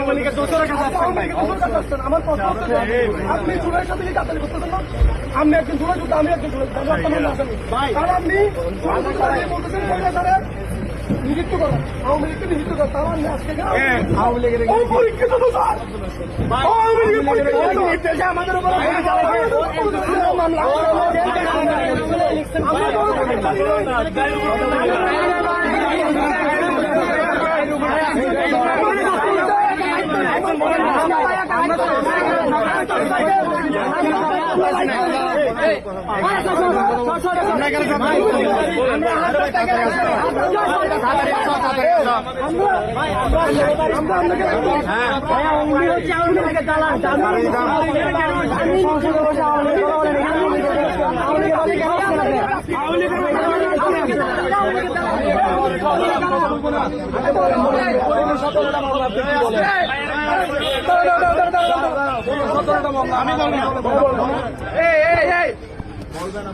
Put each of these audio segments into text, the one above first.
আওয়ামী লীগের দোষরের কাছে আসছেন। আমার প্রশ্ন হচ্ছে আপনি চুরের সাথে কাতারি করতেছেন না? আমি একজন চুরের যুদ্ধ, আমি একজন চুরের যুদ্ধ, তারা আপনি বলতেছেন নিযুক্ত করেন, আওয়ামী লীগকে নিযুক্ত করেন, তারা আপনি আজকে আওয়ামী লীগের পরীক্ষিত তো স্যার, আওয়ামী লীগের পরীক্ষিত আমাদের উপর মামলা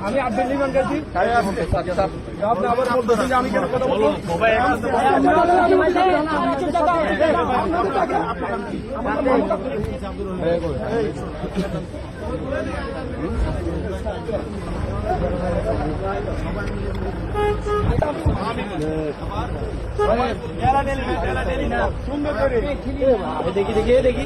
আমি আব্দুল লিমান গেছি, আপনি আবার বলতেছেন যে আমি কেন কথা বলবো? দেখি দেখি দেখি